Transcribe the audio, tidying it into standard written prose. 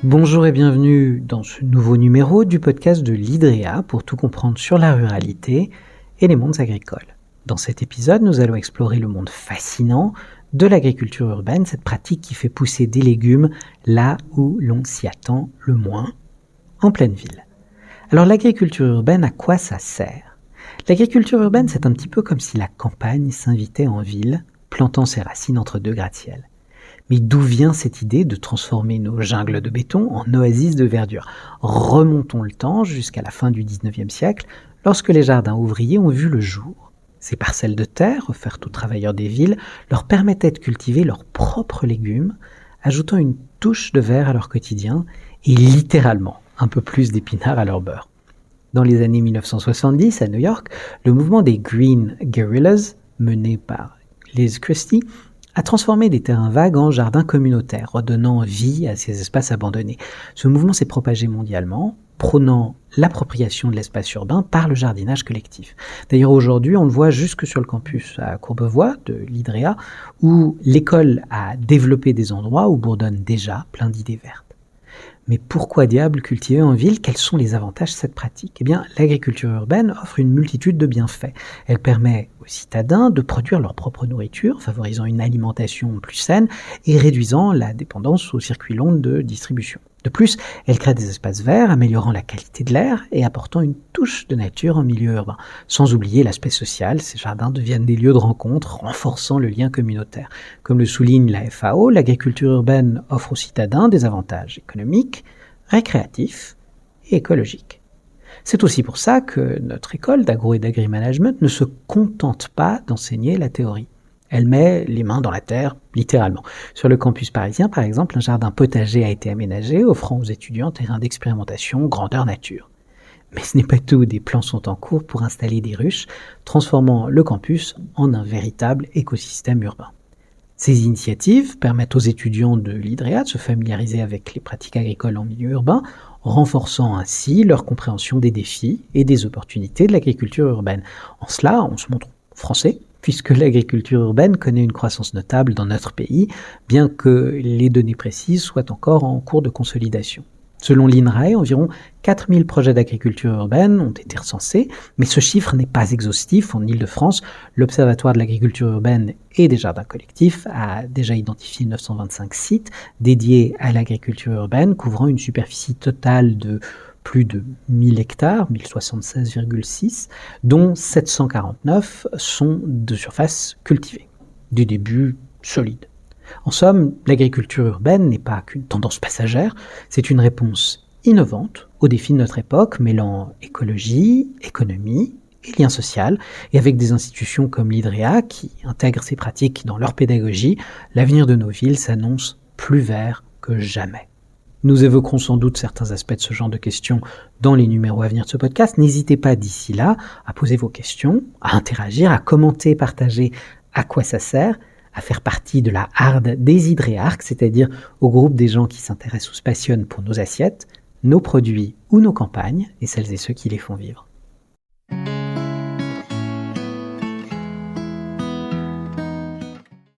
Bonjour et bienvenue dans ce nouveau numéro du podcast de l'IDREA pour tout comprendre sur la ruralité et les mondes agricoles. Dans cet épisode, nous allons explorer le monde fascinant de l'agriculture urbaine, cette pratique qui fait pousser des légumes là où l'on s'y attend le moins, en pleine ville. Alors l'agriculture urbaine, à quoi ça sert ? L'agriculture urbaine, c'est un petit peu comme si la campagne s'invitait en ville, plantant ses racines entre deux gratte-ciels. Mais d'où vient cette idée de transformer nos jungles de béton en oasis de verdure ? Remontons le temps jusqu'à la fin du XIXe siècle, lorsque les jardins ouvriers ont vu le jour. Ces parcelles de terre, offertes aux travailleurs des villes, leur permettaient de cultiver leurs propres légumes, ajoutant une touche de vert à leur quotidien et littéralement un peu plus d'épinards à leur beurre. Dans les années 1970, à New York, le mouvement des Green Guerrillas, mené par Liz Christie, a transformé des terrains vagues en jardins communautaires, redonnant vie à ces espaces abandonnés. Ce mouvement s'est propagé mondialement, prônant l'appropriation de l'espace urbain par le jardinage collectif. D'ailleurs, aujourd'hui, on le voit jusque sur le campus à Courbevoie de l'IDREA, où l'école a développé des endroits où bourdonnent déjà plein d'idées vertes. Mais pourquoi diable cultiver en ville ? Quels sont les avantages de cette pratique ? Eh bien, l'agriculture urbaine offre une multitude de bienfaits. Elle permet aux citadins de produire leur propre nourriture, favorisant une alimentation plus saine et réduisant la dépendance aux circuits longs de distribution. De plus, elle crée des espaces verts, améliorant la qualité de l'air et apportant une touche de nature en milieu urbain. Sans oublier l'aspect social, ces jardins deviennent des lieux de rencontre, renforçant le lien communautaire. Comme le souligne la FAO, l'agriculture urbaine offre aux citadins des avantages économiques, récréatifs et écologiques. C'est aussi pour ça que notre école d'agro et d'agri-management ne se contente pas d'enseigner la théorie. Elle met les mains dans la terre, littéralement. Sur le campus parisien, par exemple, un jardin potager a été aménagé, offrant aux étudiants un terrain d'expérimentation grandeur nature. Mais ce n'est pas tout, des plans sont en cours pour installer des ruches, transformant le campus en un véritable écosystème urbain. Ces initiatives permettent aux étudiants de l'IDREA de se familiariser avec les pratiques agricoles en milieu urbain, renforçant ainsi leur compréhension des défis et des opportunités de l'agriculture urbaine. En cela, on se montre français, puisque l'agriculture urbaine connaît une croissance notable dans notre pays, bien que les données précises soient encore en cours de consolidation. Selon l'INRAE, environ 4000 projets d'agriculture urbaine ont été recensés, mais ce chiffre n'est pas exhaustif. En Île-de-France, l'Observatoire de l'agriculture urbaine et des jardins collectifs a déjà identifié 925 sites dédiés à l'agriculture urbaine, couvrant une superficie totale de plus de 1000 hectares, 1076,6, dont 749 sont de surface cultivée. Du début solide. En somme, l'agriculture urbaine n'est pas qu'une tendance passagère, c'est une réponse innovante aux défis de notre époque, mêlant écologie, économie et lien social, et avec des institutions comme l'IDREA qui intègrent ces pratiques dans leur pédagogie, l'avenir de nos villes s'annonce plus vert que jamais. Nous évoquerons sans doute certains aspects de ce genre de questions dans les numéros à venir de ce podcast. N'hésitez pas d'ici là à poser vos questions, à interagir, à commenter, partager à quoi ça sert, à faire partie de la harde des IDREARCS, c'est-à-dire au groupe des gens qui s'intéressent ou se passionnent pour nos assiettes, nos produits ou nos campagnes, et celles et ceux qui les font vivre.